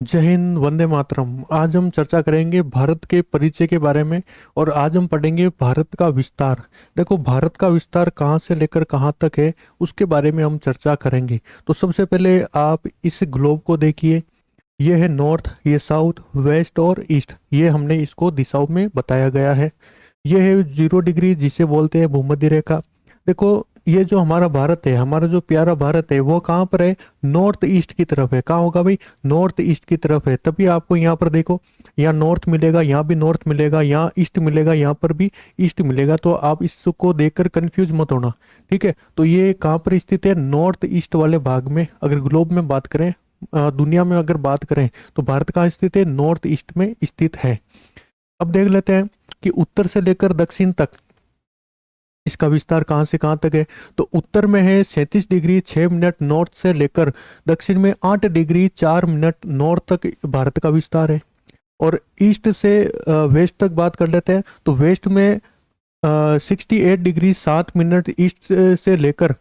जय हिंद, वंदे मातरम। आज हम चर्चा करेंगे भारत के परिचय के बारे में। और आज हम पढ़ेंगे भारत का विस्तार। देखो, भारत का विस्तार कहाँ से लेकर कहाँ तक है, उसके बारे में हम चर्चा करेंगे। तो सबसे पहले आप इस ग्लोब को देखिए। ये है नॉर्थ, ये साउथ, वेस्ट और ईस्ट। ये हमने इसको दिशाओं में बताया गया है। ये है 0 डिग्री, जिसे बोलते हैं भूमध्य रेखा। देखो, ये जो हमारा भारत है, हमारा जो प्यारा भारत है, वो कहाँ पर है? नॉर्थ ईस्ट की तरफ है। कहाँ होगा भाई? नॉर्थ ईस्ट की तरफ है। तभी आपको यहाँ पर देखो, यहाँ नॉर्थ मिलेगा, यहाँ भी नॉर्थ मिलेगा, यहाँ ईस्ट मिलेगा, यहाँ पर भी ईस्ट मिलेगा। तो आप इसको देखकर कंफ्यूज मत होना, ठीक है। तो ये कहाँ पर स्थित है? नॉर्थ ईस्ट वाले भाग में। अगर ग्लोब में बात करें, दुनिया में अगर बात करें, तो भारत कहाँ स्थित है? नॉर्थ ईस्ट में स्थित है। अब देख लेते हैं कि उत्तर से लेकर दक्षिण तक इसका विस्तार कहाँ से कहाँ तक है। तो उत्तर में है 37 डिग्री 6 मिनट नॉर्थ से लेकर दक्षिण में 8 डिग्री 4 मिनट नॉर्थ तक भारत का विस्तार है। और ईस्ट से वेस्ट तक बात कर लेते हैं। तो वेस्ट में 68 डिग्री 7 मिनट ईस्ट से लेकर,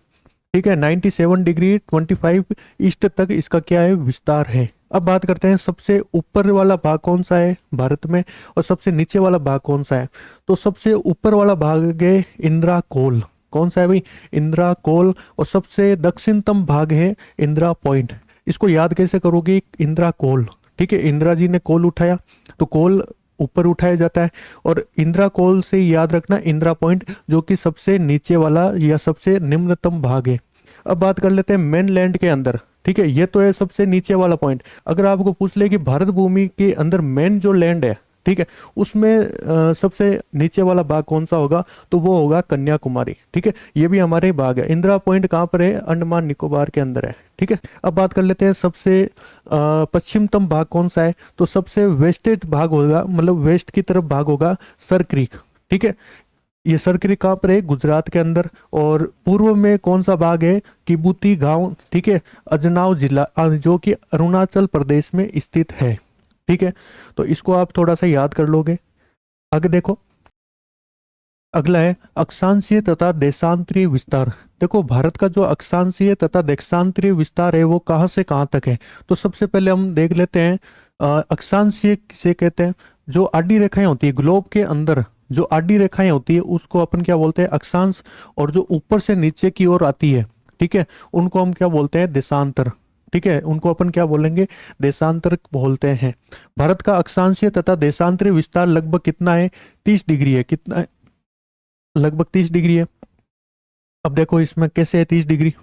ठीक है, 97 डिग्री 25 ईस्ट तक इसका क्या है? विस्तार है। अब बात करते हैं सबसे ऊपर वाला भाग कौन सा है भारत में, और सबसे नीचे वाला भाग कौन सा है। तो सबसे ऊपर वाला भाग है इंदिरा कोल। कौन सा है भाई? इंदिरा कोल। और सबसे दक्षिणतम भाग है इंदिरा पॉइंट। इसको याद कैसे करोगे? इंदिरा कोल, ठीक है। इंदिरा जी ने कोल उठाया, तो कोल ऊपर उठाया जाता है। और इंदिरा कोल से याद रखना इंदिरा पॉइंट, जो कि सबसे नीचे वाला या सबसे निम्नतम भाग है। अब बात कर लेते हैं मेन लैंड के अंदर, ठीक है। ये तो है सबसे नीचे वाला पॉइंट। अगर आपको पूछ ले कि भारत भूमि के अंदर मेन जो लैंड है, ठीक है, उसमें सबसे नीचे वाला भाग कौन सा होगा? तो वो होगा कन्याकुमारी, ठीक है। ये भी हमारे ही भाग है। इंदिरा पॉइंट कहाँ पर है? अंडमान निकोबार के अंदर है, ठीक है। अब बात कर लेते हैं सबसे पश्चिमतम भाग कौन सा है। तो सबसे वेस्टेड भाग होगा, मतलब वेस्ट की तरफ भाग होगा सर क्रीक, ठीक है। ये सर क्रीक कहाँ पर है? गुजरात के अंदर। और पूर्व में कौन सा भाग है? किबूती गांव, ठीक है, अजनाव जिला, जो कि अरुणाचल प्रदेश में स्थित है, ठीक है। तो इसको आप थोड़ा सा याद कर लोगे। आगे देखो, अगला है अक्षांशीय तथा देशांतरीय विस्तार। देखो, भारत का जो अक्षांशीय तथा देशांतरीय विस्तार है, वो कहाँ से कहाँ तक है। तो सबसे पहले हम देख लेते हैं अक्षांशीय किसे कहते हैं। जो आडी रेखाएं होती है ग्लोब के अंदर, जो आडी रेखाएं होती है, उसको अपन क्या बोलते हैं? अक्षांश। और जो ऊपर से नीचे की ओर आती है, ठीक है, उनको हम क्या बोलते हैं? देशांतर, ठीक है। उनको अपन क्या बोलेंगे? देशांतर बोलते हैं। भारत का अक्षांशीय तथा देशांतरीय विस्तार लगभग कितना है? 30 डिग्री है। कितना है? लगभग 30 डिग्री है। अब देखो इसमें कैसे है 30 डिग्री।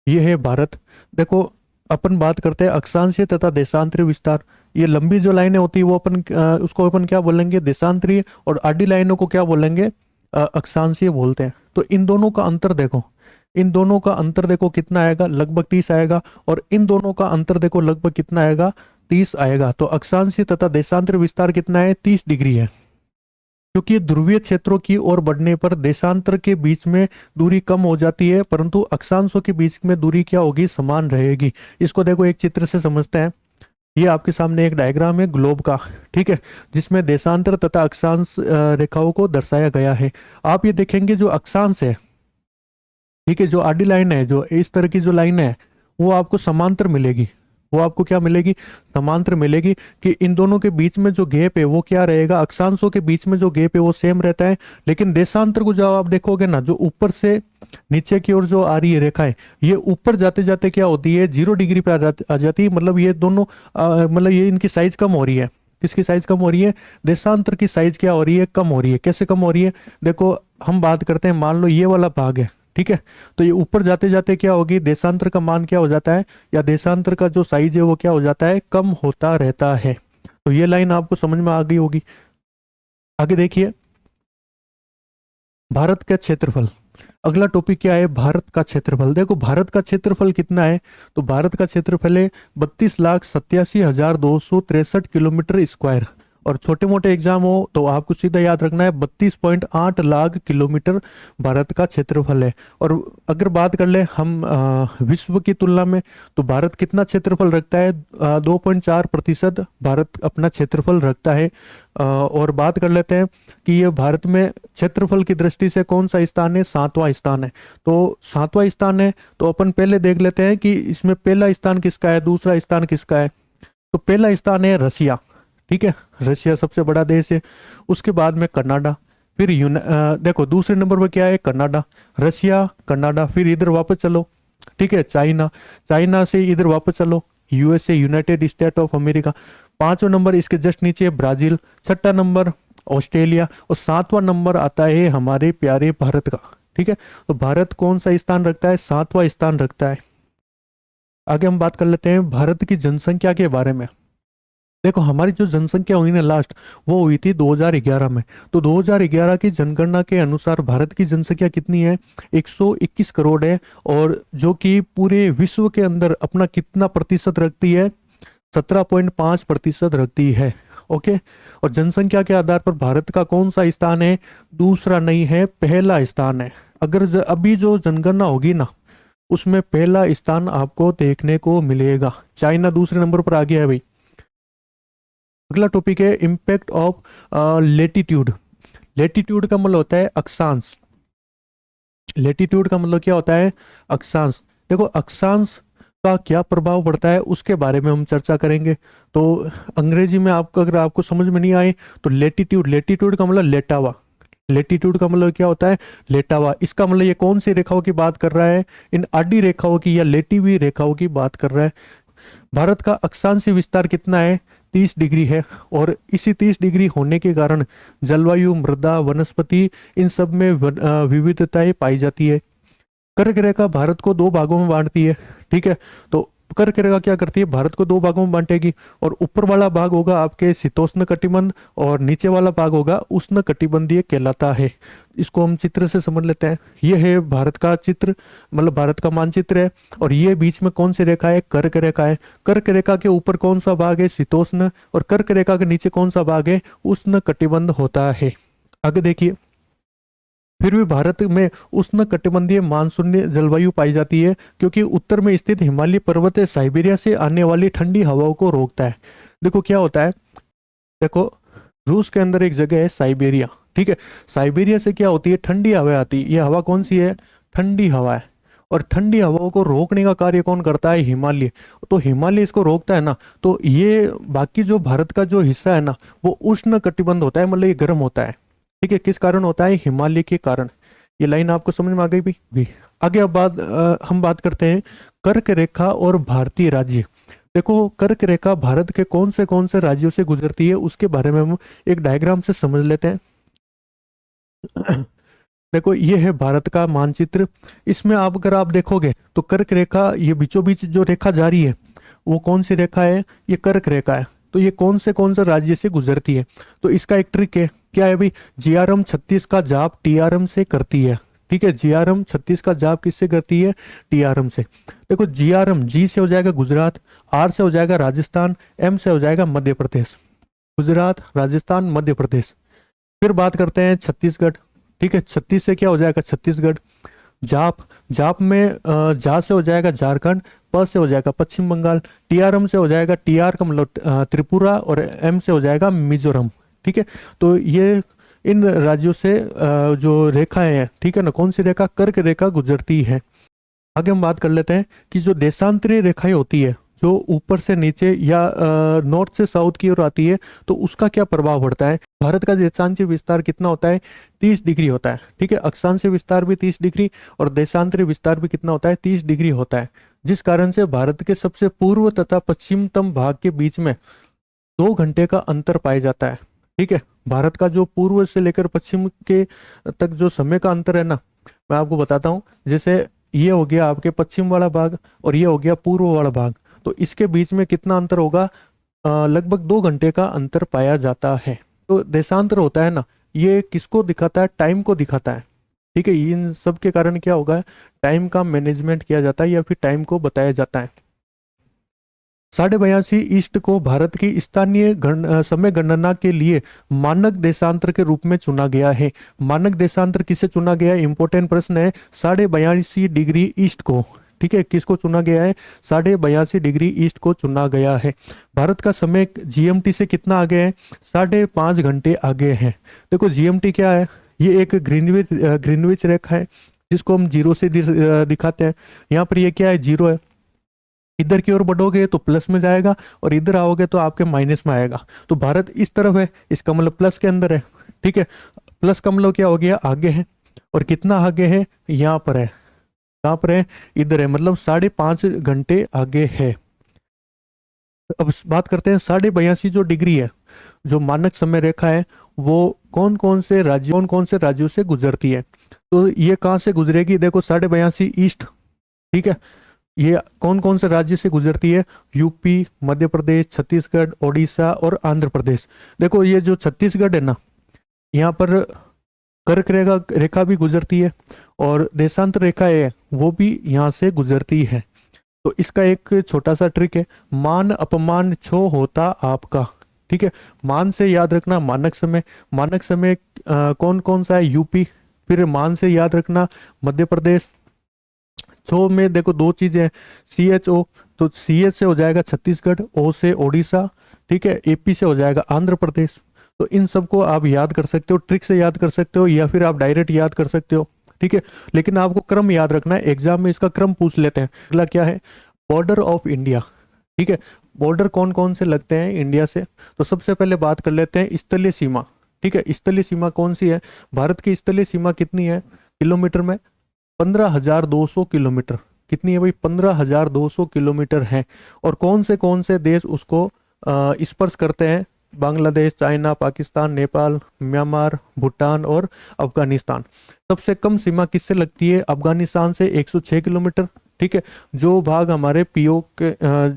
ये है भारत। देखो, अपन बात करते हैं अक्षांशीय तथा देशांतरीय विस्तार। ये लंबी जो लाइनें होती है, वो अपन उसको अपन क्या बोलेंगे? देशांतरीय। और आडी लाइनों को क्या बोलेंगे? अक्षांशीय बोलते हैं। तो इन दोनों का अंतर देखो, इन दोनों का अंतर देखो कितना आएगा? लगभग 30 आएगा। और इन दोनों का अंतर देखो लगभग कितना आएगा? 30 आएगा। तो अक्षांशीय तथा देशांतरीय विस्तार कितना है? 30 डिग्री है। क्योंकि ध्रुवीय क्षेत्रों की ओर बढ़ने पर देशांतर के बीच में दूरी कम हो जाती है, परंतु अक्षांशों के बीच में दूरी क्या होगी? समान रहेगी। इसको देखो एक चित्र से समझते हैं। ये आपके सामने एक डायग्राम है ग्लोब का, ठीक है, जिसमें देशांतर तथा अक्षांश रेखाओं को दर्शाया गया है। आप ये देखेंगे जो अक्षांश है, ठीक है, जो आडी लाइन है, जो इस तरह की जो लाइन है, वो आपको समांतर मिलेगी। वो आपको क्या मिलेगी? समांतर मिलेगी। कि इन दोनों के बीच में जो गैप है वो क्या रहेगा? अक्षांशों के बीच में जो गैप है वो सेम रहता है। लेकिन देशांतर को जब आप देखोगे ना, जो ऊपर से नीचे की ओर जो आ रही है रेखाएं, ये ऊपर जाते जाते क्या होती है? 0 डिग्री पे आ जाती है। मतलब ये दोनों मतलब ये इनकी साइज कम हो रही है। किसकी साइज कम हो रही है? देशांतर की साइज क्या हो रही है? कम हो रही है। कैसे कम हो रही है? देखो, हम बात करते हैं, मान लो ये वाला भाग है, ठीक है। तो ये ऊपर जाते जाते क्या होगी? देशांतर का मान क्या हो जाता है, या देशांतर का जो साइज है वो क्या हो जाता है? कम होता रहता है। तो ये लाइन आपको समझ में आ गई होगी। आगे देखिए, भारत का क्षेत्रफल। अगला टॉपिक क्या है? भारत का क्षेत्रफल। देखो, भारत का क्षेत्रफल कितना है। तो भारत का क्षेत्रफल है 32,87,263 किलोमीटर स्क्वायर। और छोटे मोटे एग्जाम हो तो आपको सीधा याद रखना है 32.8 लाख किलोमीटर भारत का क्षेत्रफल है। और अगर बात कर ले हम विश्व की तुलना में, तो भारत कितना क्षेत्रफल रखता है? 2.4% भारत अपना क्षेत्रफल रखता है। और बात कर लेते हैं कि ये भारत में क्षेत्रफल की दृष्टि से कौन सा स्थान है? 7वां स्थान है। तो 7वां स्थान है, तो अपन पहले देख लेते हैं कि इसमें पहला स्थान किसका है, दूसरा स्थान किसका है। तो पहला स्थान है रसिया, ठीक है, रसिया सबसे बड़ा देश है। उसके बाद में कनाडा, फिर देखो दूसरे नंबर पर क्या है, कनाडा, रसिया, कनाडा, फिर इधर वापस चलो, ठीक है, चाइना, चाइना से इधर वापस चलो, USA, United state of America, पांचवा नंबर इसके जस्ट नीचे ब्राजील, छठा नंबर ऑस्ट्रेलिया, और सातवां नंबर आता है हमारे प्यारे भारत का, ठीक है। तो भारत कौन सा स्थान रखता है, सातवां स्थान रखता है। आगे हम बात कर लेते हैं भारत की जनसंख्या के बारे में। देखो हमारी जो जनसंख्या हुई ना लास्ट, वो हुई थी 2011 में। तो 2011 की जनगणना के अनुसार भारत की जनसंख्या कितनी है, 121 करोड़ है, और जो कि पूरे विश्व के अंदर अपना कितना प्रतिशत रखती है, 17.5% रखती है। ओके, और जनसंख्या के आधार पर भारत का कौन सा स्थान है, दूसरा नहीं है, पहला स्थान है। अगर अभी जो जनगणना होगी ना, उसमें पहला स्थान आपको देखने को मिलेगा। चाइना दूसरे नंबर पर आ गया है भाई। अगला टॉपिक है इम्पैक्ट ऑफ लेटीट्यूड। लेटीट्यूड का मतलब होता है अक्षांश। लेटीट्यूड का मतलब क्या होता है, अक्षांश। देखो अक्षांश का क्या प्रभाव पड़ता है उसके बारे में हम चर्चा करेंगे। तो अंग्रेजी में आपको अगर आपको समझ में नहीं आए तो लेटीट्यूड, लेटीट्यूड का मतलब लेटा हुआ, लेटीट्यूड का मतलब क्या होता है, लेटा हुआ। इसका मतलब ये कौन सी रेखाओं की बात कर रहा है, इन आडी रेखाओं की या लेटी हुई रेखाओं की बात कर रहा है। भारत का अक्षांशीय विस्तार कितना है, 30 डिग्री है, और इसी 30 डिग्री होने के कारण जलवायु, मृदा, वनस्पति, इन सब में विविधताएं पाई जाती है। कर्क रेखा भारत को दो भागों में बांटती है, ठीक है। तो कर्क रेखा क्या करती है, भारत को दो भागों में बांटेगी, और ऊपर वाला भाग होगा आपके शीतोष्ण कटिबंध, और नीचे वाला भाग होगा उष्ण कटिबंधीय कहलाता है। इसको हम चित्र से समझ लेते हैं। ये है भारत का चित्र, मतलब भारत का मानचित्र है, और ये बीच में कौन सी रेखा है, कर्क रेखा है। कर्क रेखा के ऊपर कौन सा भाग है, शीतोष्ण, और कर्क रेखा के नीचे कौन सा भाग है, उष्ण कटिबंध होता है। आगे देखिए, फिर भी भारत में उष्ण कटिबंधीय मानसूनी जलवायु पाई जाती है, क्योंकि उत्तर में स्थित हिमालय पर्वत साइबेरिया से आने वाली ठंडी हवाओं को रोकता है। देखो क्या होता है, देखो रूस के अंदर एक जगह है साइबेरिया, ठीक है। साइबेरिया से क्या होती है, ठंडी हवा आती है। ये हवा कौन सी है, ठंडी हवा है, और ठंडी हवाओं को रोकने का कार्य कौन करता है, हिमालय। तो हिमालय इसको रोकता है ना, तो ये बाकी जो भारत का जो हिस्सा है ना, वो उष्ण कटिबंध होता है, मतलब ये गर्म होता है, ठीक है। किस कारण होता है, हिमालय के कारण। ये लाइन आपको समझ में आ गई भी। आगे अब हम बात करते हैं कर्क रेखा और भारतीय राज्य। देखो कर्क रेखा भारत के कौन से राज्यों से गुजरती है उसके बारे में हम एक डायग्राम से समझ लेते हैं। देखो ये है भारत का मानचित्र। इसमें आप अगर आप देखोगे तो कर्क रेखा, ये बीचों बीच जो रेखा जा रही है वो कौन सी रेखा है, ये कर्क रेखा है। तो ये कौन से राज्य से गुजरती है, तो इसका एक ट्रिक है, क्या है भाई, जीआरएम 36 का जाप टीआरएम से करती है, ठीक है। जीआरएम 36 का जाप किससे करती है, टीआरएम से। देखो जीआरएम, जी से हो जाएगा गुजरात, आर से हो जाएगा राजस्थान, एम से हो जाएगा मध्य प्रदेश। गुजरात, राजस्थान, मध्य प्रदेश। फिर बात करते हैं छत्तीसगढ़, ठीक है। 36 से क्या हो जाएगा, छत्तीसगढ़। जाप, जाप में जा से हो जाएगा झारखंड, प से हो जाएगा पश्चिम बंगाल, टीआरएम से हो जाएगा, टीआर का मतलब त्रिपुरा, और एम से हो जाएगा मिजोरम, ठीक है। तो ये इन राज्यों से जो रेखाएं हैं, ठीक है ना, कौन सी रेखा, कर्क रेखा गुजरती है। आगे हम बात कर लेते हैं कि जो देशांतरीय रेखाएं होती है, जो ऊपर से नीचे या नॉर्थ से साउथ की ओर आती है, तो उसका क्या प्रभाव पड़ता है। भारत का देशांतरीय विस्तार कितना होता है, 30 डिग्री होता है, ठीक है। अक्षांशीय विस्तार भी 30 डिग्री और देशांतरीय विस्तार भी कितना होता है, 30 डिग्री होता है, जिस कारण से भारत के सबसे पूर्व तथा पश्चिमतम भाग के बीच में 2 घंटे का अंतर पाया जाता है, ठीक है। भारत का जो पूर्व से लेकर पश्चिम के तक जो समय का अंतर है ना, मैं आपको बताता हूँ। जैसे ये हो गया आपके पश्चिम वाला भाग और ये हो गया पूर्व वाला भाग, तो इसके बीच में कितना अंतर होगा, लगभग 2 घंटे का अंतर पाया जाता है। तो देशांतर होता है ना, ये किसको दिखाता है, टाइम को दिखाता है, ठीक है। इन सब के कारण क्या होगा, टाइम का मैनेजमेंट किया जाता है या फिर टाइम को बताया जाता है। 82 ईस्ट को भारत की स्थानीय समय गणना के लिए मानक देशांतर के रूप में चुना गया है। मानक देशांतर किसे चुना गया है, इंपॉर्टेंट प्रश्न है। 82 डिग्री ईस्ट को, ठीक है, किसको चुना गया है, 82 डिग्री ईस्ट को चुना गया है। भारत का समय जीएमटी से कितना आगे है, 5.5 घंटे आगे है। देखो जीएमटी क्या है, ये एक ग्रीनविच रेखा है जिसको हम जीरो से दिखाते हैं। यहाँ पर ये क्या है, जीरो है, इधर की ओर बढ़ोगे तो प्लस में जाएगा और इधर आओगे तो आपके माइनस में आएगा। तो भारत इस तरफ है, इसका मतलब प्लस के अंदर है। ठीक है, प्लस का मतलब क्या हो गया, आगे है। और कितना आगे है, यहाँ पर है। कहाँ पर है, इधर है, मतलब 5.5 घंटे आगे है। अब बात करते हैं 82.5 जो डिग्री है, जो मानक समय रेखा है, वो कौन कौन से राज्यों से गुजरती है। तो ये कहाँ से गुजरेगी, देखो 82.5 ईस्ट। ठीक है, ये कौन कौन से राज्य से गुजरती है, यूपी, मध्य प्रदेश, छत्तीसगढ़, ओडिशा और आंध्र प्रदेश। देखो ये जो छत्तीसगढ़ है ना, यहाँ पर कर्क रेखा रेखा भी गुजरती है और देशांतर रेखा है वो भी यहाँ से गुजरती है। तो इसका एक छोटा सा ट्रिक है, मान अपमान छो होता आपका। ठीक है, मान से याद रखना मानक समय, मानक समय कौन कौन सा है, यूपी। फिर मान से याद रखना मध्य प्रदेश। छो में देखो दो चीजें हैं, सी एच ओ, तो सी एच से हो जाएगा छत्तीसगढ़, ओ से ओडिशा। ठीक है, एपी से हो जाएगा आंध्र प्रदेश। तो इन सबको आप याद कर सकते हो, ट्रिक से याद कर सकते हो या फिर आप डायरेक्ट याद कर सकते हो। ठीक है, लेकिन आपको क्रम याद रखना है, एग्जाम में इसका क्रम पूछ लेते हैं। अगला क्या है, बॉर्डर ऑफ इंडिया। ठीक है, बॉर्डर कौन कौन से लगते हैं इंडिया से। तो सबसे पहले बात कर लेते हैं स्थलीय सीमा। ठीक है, स्थलीय सीमा कौन सी है, भारत की स्थलीय सीमा कितनी है किलोमीटर में, 15,200 किलोमीटर। कितनी है भाई, 15,200 किलोमीटर है। और कौन से देश उसको स्पर्श करते हैं, बांग्लादेश, चाइना, पाकिस्तान, नेपाल, म्यांमार, भूटान और अफगानिस्तान। सबसे कम सीमा किससे लगती है, अफगानिस्तान से 106 किलोमीटर। ठीक है, जो भाग हमारे पीओ के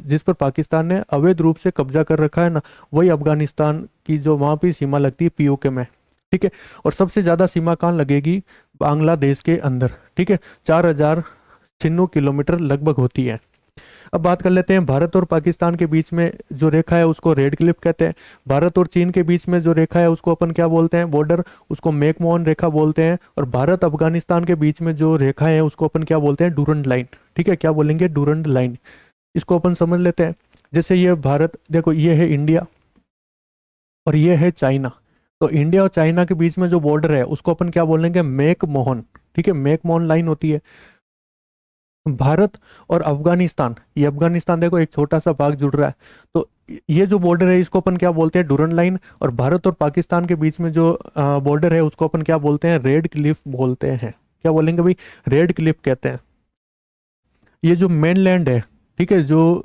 जिस पर पाकिस्तान ने अवैध रूप से कब्जा कर रखा है ना, वही अफगानिस्तान की जो वहाँ पे सीमा लगती है पीओके में। ठीक है, और सबसे ज्यादा सीमा कहाँ लगेगी, बांग्लादेश के अंदर। ठीक है, 4,096 किलोमीटर लगभग होती है। अब बात कर लेते हैं भारत और पाकिस्तान के बीच में जो रेखा है उसको रेड क्लिफ कहते हैं। भारत और चीन के बीच में जो रेखा है उसको अपन क्या बोलते हैं, बॉर्डर, उसको मैकमोहन रेखा बोलते हैं। और भारत अफगानिस्तान के बीच में जो रेखा है उसको अपन क्या बोलते हैं, डूरंड लाइन। ठीक है, क्या बोलेंगे, डूरंड लाइन। इसको अपन समझ लेते हैं। जैसे ये भारत, देखो ये है इंडिया और ये है चाइना। तो इंडिया और चाइना के बीच में जो बॉर्डर है उसको अपन क्या बोलेंगे, मैकमोहन। ठीक है, मैकमोहन लाइन होती है। भारत और अफगानिस्तान, ये अफगानिस्तान देखो एक छोटा सा भाग जुड़ रहा है, तो ये जो बॉर्डर है इसको अपन क्या बोलते हैं, डूरंड लाइन। और भारत और पाकिस्तान के बीच में जो बॉर्डर है उसको अपन क्या बोलते हैं, रेड क्लिफ बोलते हैं। क्या बोलेंगे भाई, रेड क्लिफ कहते हैं। ये जो मेनलैंड है, ठीक है, जो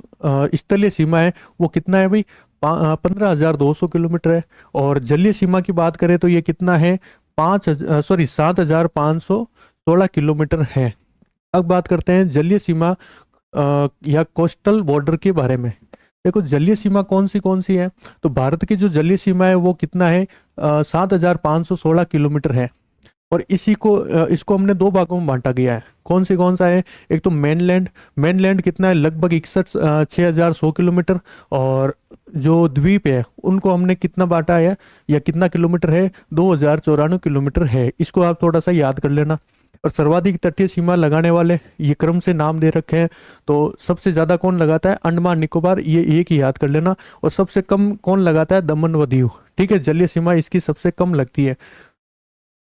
स्थलीय सीमा है वो कितना है भाई, 15,200 किलोमीटर है। और जलीय सीमा की बात करें तो ये कितना है, 7,516 किलोमीटर है। अब बात करते हैं जलीय सीमा या कोस्टल बॉर्डर के बारे में। देखो जलीय सीमा कौन सी है, तो भारत की जो जलीय सीमा है वो कितना है, 7,516 किलोमीटर है। और इसको हमने दो भागों में बांटा गया है। कौन सा है, एक तो मेनलैंड, मेनलैंड कितना है, लगभग 6,100 किलोमीटर। और जो द्वीप है उनको हमने कितना बांटा है या कितना किलोमीटर है, 2,094 किलोमीटर है। इसको आप थोड़ा सा याद कर लेना। और सर्वाधिक तटीय सीमा लगाने वाले ये क्रम से नाम दे रखे हैं। तो सबसे ज्यादा कौन लगाता है, अंडमान निकोबार, ये एक ही याद कर लेना। और सबसे कम कौन लगाता है, दमन व दीव। ठीक है, जलीय सीमा इसकी सबसे कम लगती है।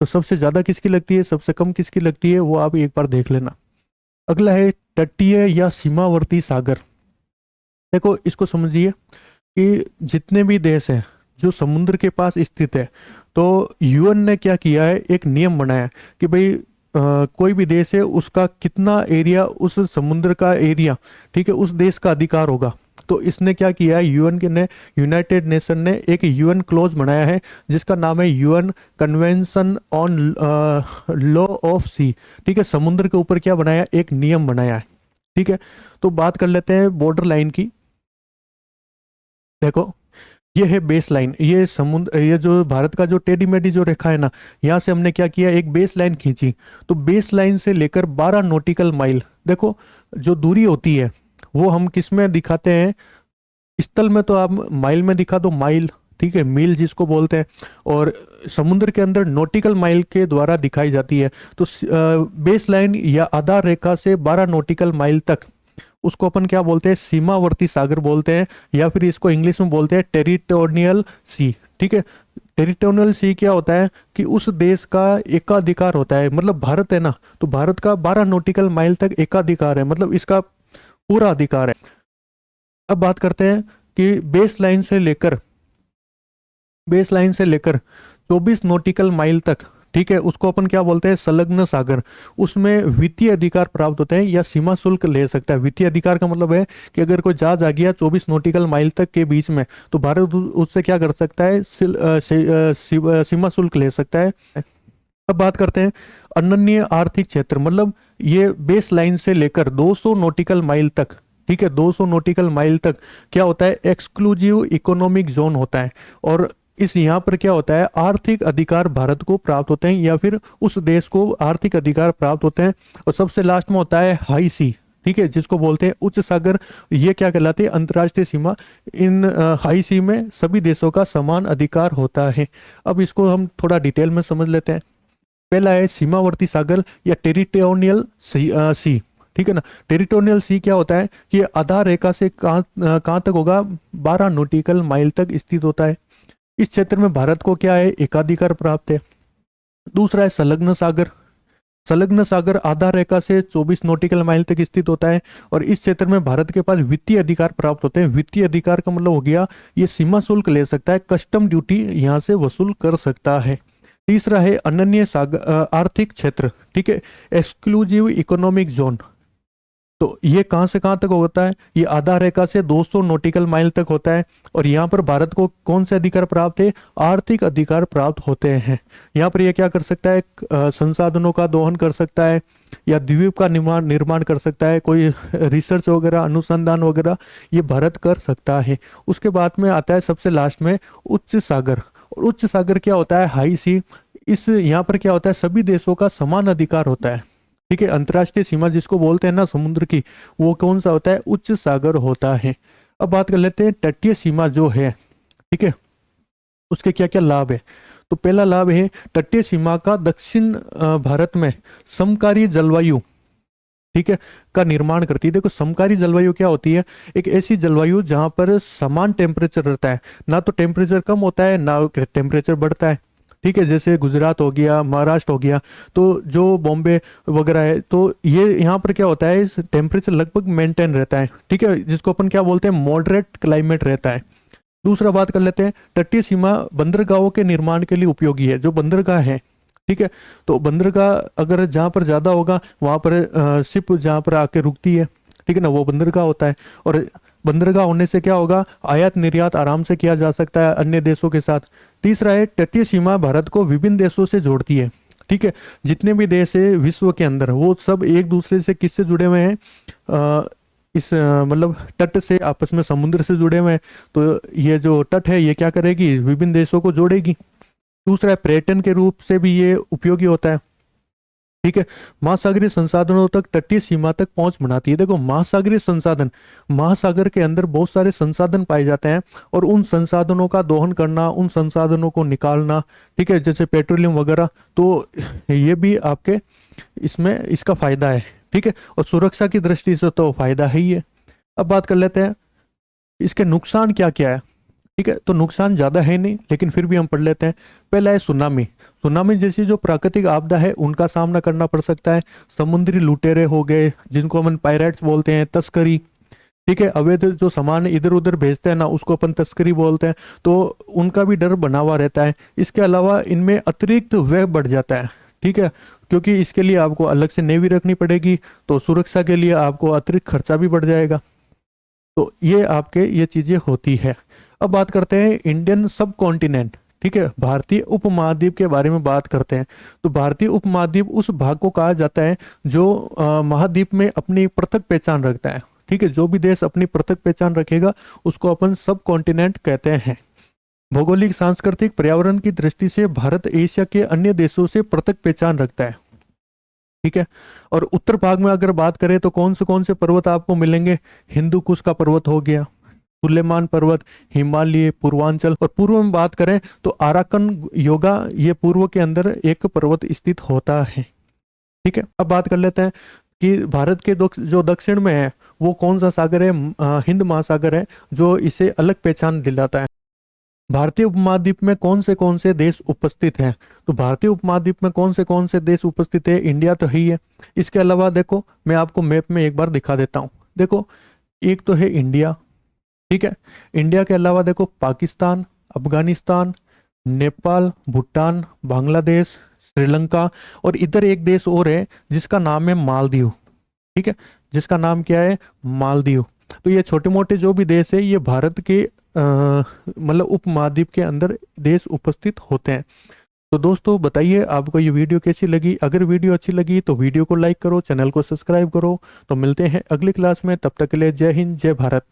तो सबसे ज्यादा किसकी लगती है, सबसे कम किसकी लगती है, वो आप एक बार देख लेना। अगला है तटीय या सीमावर्ती सागर। देखो इसको समझिए कि जितने भी देश हैं जो समुद्र के पास स्थित है, तो यूएन ने क्या किया है, एक नियम बनाया कि भाई कोई भी देश है उसका कितना एरिया, उस समुद्र का एरिया, ठीक है, उस देश का अधिकार होगा। तो इसने क्या किया है, यूएन के ने यूनाइटेड नेशन ने एक यूएन क्लोज बनाया है जिसका नाम है UN convention on law of sea. ठीक है, समुद्र के ऊपर क्या बनाया, एक नियम बनाया है। ठीक है, तो बात कर लेते हैं बॉर्डर लाइन की। देखो ये है बेस लाइन, ये समुद्र, ये जो भारत का जो टेढ़ी मेढ़ी जो रेखा है ना, यहाँ से हमने क्या किया, एक बेस लाइन खींची। तो बेस लाइन से लेकर 12 नॉटिकल माइल, देखो जो दूरी होती है वो हम किस में दिखाते हैं, स्थल में तो आप माइल में दिखा दो, माइल, ठीक है, मील जिसको बोलते हैं। और समुद्र के अंदर नॉटिकल माइल के द्वारा दिखाई जाती है। तो बेस लाइन या आधार रेखा से 12 नॉटिकल माइल तक उसको अपन क्या बोलते हैं, सीमावर्ती सागर बोलते हैं, या फिर इसको इंग्लिश में बोलते हैं टेरिटोरियल सी। ठीक है, टेरिटोरियल सी क्या होता है कि उस देश का एकाधिकार होता है। मतलब भारत है ना, तो भारत का 12 नॉटिकल माइल तक एकाधिकार है, मतलब इसका पूरा अधिकार है। अब बात करते हैं कि बेस लाइन से लेकर 24 नॉटिकल माइल तक, ठीक है, उसको अपन क्या बोलते हैं, संलग्न सागर। उसमें वित्तीय अधिकार प्राप्त होते हैं या सीमा शुल्क ले सकता है। वित्तीय अधिकार का मतलब है कि अगर कोई जहाज आ गया 24 नॉटिकल माइल तक के बीच में, तो भारत उससे क्या कर सकता है, सीमा शुल्क ले सकता है। अब बात करते हैं अनन्य आर्थिक क्षेत्र, मतलब ये बेस लाइन से लेकर 200 नॉटिकल माइल तक, ठीक है, 200 नॉटिकल माइल तक क्या होता है, एक्सक्लूसिव इकोनॉमिक जोन होता है। और इस यहाँ पर क्या होता है, आर्थिक अधिकार भारत को प्राप्त होते हैं या फिर उस देश को आर्थिक अधिकार प्राप्त होते हैं। और सबसे लास्ट में होता है हाई सी, ठीक है, जिसको बोलते हैं उच्च सागर। ये क्या कहलाती है, अंतर्राष्ट्रीय सीमा। इन हाई सी में सभी देशों का समान अधिकार होता है। अब इसको हम थोड़ा डिटेल में समझ लेते हैं। पहला है सीमावर्ती सागर या टेरिटोरियल सी, ठीक है ना। टेरिटोरियल सी क्या होता है कि ये आधार रेखा से कहाँ तक होगा, 12 नॉटिकल माइल तक स्थित होता है। इस क्षेत्र में भारत को क्या है, एकाधिकार प्राप्त है। दूसरा है संलग्न सागर। संलग्न सागर आधार रेखा से 24 नॉटिकल माइल तक स्थित होता है और इस क्षेत्र में भारत के पास वित्तीय अधिकार प्राप्त होते हैं। वित्तीय अधिकार का मतलब हो गया ये सीमा शुल्क ले सकता है, कस्टम ड्यूटी यहाँ से वसूल कर सकता है। तीसरा है अनन्य सागर आर्थिक क्षेत्र, ठीक है, एक्सक्लूसिव इकोनॉमिक जोन। तो ये कहाँ से कहाँ तक होता है, ये आधार रेखा से 200 नॉटिकल माइल तक होता है। और यहाँ पर भारत को कौन से अधिकार प्राप्त है, आर्थिक अधिकार प्राप्त होते हैं। यहाँ पर ये क्या कर सकता है, संसाधनों का दोहन कर सकता है या द्वीप का निर्माण कर सकता है, कोई रिसर्च वगैरह अनुसंधान वगैरह ये भारत कर सकता है। उसके बाद में आता है सबसे लास्ट में उच्च सागर। और उच्च सागर क्या होता है, हाई सी। इस यहाँ पर क्या होता है, सभी देशों का समान अधिकार होता है, ठीक है। अंतर्राष्ट्रीय सीमा जिसको बोलते हैं ना समुद्र की, वो कौन सा होता है, उच्च सागर होता है। अब बात कर लेते हैं तटीय सीमा जो है, ठीक है, उसके क्या क्या लाभ है। तो पहला लाभ है तटीय सीमा का दक्षिण भारत में समकारी जलवायु, ठीक है, का निर्माण करती है। देखो समकारी जलवायु क्या होती है, एक ऐसी जलवायु जहां पर समान टेम्परेचर रहता है, ना तो टेम्परेचर कम होता है ना टेम्परेचर बढ़ता है, ठीक है। जैसे गुजरात हो गया, महाराष्ट्र हो गया, तो जो बॉम्बे वगैरह है, तो ये यहाँ पर क्या होता है, टेम्परेचर लगभग मेंटेन रहता है, ठीक है, जिसको अपन क्या बोलते हैं, मॉडरेट क्लाइमेट रहता है। दूसरा बात कर लेते हैं, तटीय सीमा बंदरगाहों के निर्माण के लिए उपयोगी है। जो बंदरगाह है, ठीक है, तो बंदरगाह अगर जहाँ पर ज़्यादा होगा वहाँ पर शिप जहाँ पर आके रुकती है, ठीक है ना, वो बंदरगाह होता है। और बंदरगाह होने से क्या होगा, आयात निर्यात आराम से किया जा सकता है अन्य देशों के साथ। तीसरा है तटीय सीमा भारत को विभिन्न देशों से जोड़ती है, ठीक है। जितने भी देश है विश्व के अंदर, वो सब एक दूसरे से किससे जुड़े हुए हैं, मतलब तट से, आपस में समुद्र से जुड़े हुए हैं। तो ये जो तट है ये क्या करेगी, विभिन्न देशों को जोड़ेगी। दूसरा है पर्यटन के रूप से भी ये उपयोगी होता है, ठीक है। महासागरीय संसाधनों तक तटीय सीमा तक पहुंच बनाती है। देखो महासागरीय संसाधन, महासागर के अंदर बहुत सारे संसाधन पाए जाते हैं और उन संसाधनों का दोहन करना, उन संसाधनों को निकालना, ठीक है, जैसे पेट्रोलियम वगैरह, तो ये भी आपके इसमें इसका फायदा है, ठीक है। और सुरक्षा की दृष्टि से तो फायदा है ही है। अब बात कर लेते हैं इसके नुकसान क्या क्या है, ठीक है। तो नुकसान ज्यादा है नहीं, लेकिन फिर भी हम पढ़ लेते हैं। पहला है सुनामी। सुनामी जैसी जो प्राकृतिक आपदा है उनका सामना करना पड़ सकता है। समुद्री लुटेरे हो गए, जिनको अपन पायरेट्स बोलते हैं, तस्करी, ठीक है, अवैध जो सामान इधर उधर भेजते हैं ना, उसको अपन तस्करी बोलते हैं, तो उनका भी डर बना हुआ रहता है। इसके अलावा इनमें अतिरिक्त व्यय बढ़ जाता है, ठीक है, क्योंकि इसके लिए आपको अलग से नेवी रखनी पड़ेगी, तो सुरक्षा के लिए आपको अतिरिक्त खर्चा भी बढ़ जाएगा। तो ये आपके ये चीजें होती है। अब बात करते हैं इंडियन सब कॉन्टिनेंट, ठीक है, भारतीय उपमहाद्वीप के बारे में बात करते हैं। तो भारतीय उपमहाद्वीप उस भाग को कहा जाता है जो महाद्वीप में अपनी पृथक पहचान रखता है, ठीक है। जो भी देश अपनी पृथक पहचान रखेगा उसको अपन सब कॉन्टिनेंट कहते हैं। भौगोलिक, सांस्कृतिक, पर्यावरण की दृष्टि से भारत एशिया के अन्य देशों से पृथक पहचान रखता है, ठीक है। और उत्तर भाग में अगर बात करें तो कौन से पर्वत आपको मिलेंगे, हिंदू कुश का पर्वत हो गया, सुलेमान पर्वत, हिमालय, पूर्वांचल। और पूर्व में बात करें तो आराकन योगा, ये पूर्व के अंदर एक पर्वत स्थित होता है, ठीक है। अब बात कर लेते हैं कि भारत के जो दक्षिण में है वो कौन सा सागर है, हिंद महासागर है, जो इसे अलग पहचान दिलाता है। भारतीय उपमहाद्वीप में कौन से देश उपस्थित हैं, तो भारतीय उपमहाद्वीप में कौन से देश उपस्थित है, इंडिया तो ही है। इसके अलावा देखो मैं आपको मैप में एक बार दिखा देता हूँ। देखो एक तो है इंडिया, ठीक है। इंडिया के अलावा देखो पाकिस्तान, अफगानिस्तान, नेपाल, भूटान, बांग्लादेश, श्रीलंका और इधर एक देश और है जिसका नाम है मालदीव। ठीक है, जिसका नाम क्या है, मालदीव। तो ये छोटे मोटे जो भी देश है ये भारत के मतलब उपमहाद्वीप के अंदर देश उपस्थित होते हैं। तो दोस्तों बताइए आपको ये वीडियो कैसी लगी। अगर वीडियो अच्छी लगी तो वीडियो को लाइक करो, चैनल को सब्सक्राइब करो। तो मिलते हैं अगली क्लास में, तब तक के लिए जय हिंद जय भारत।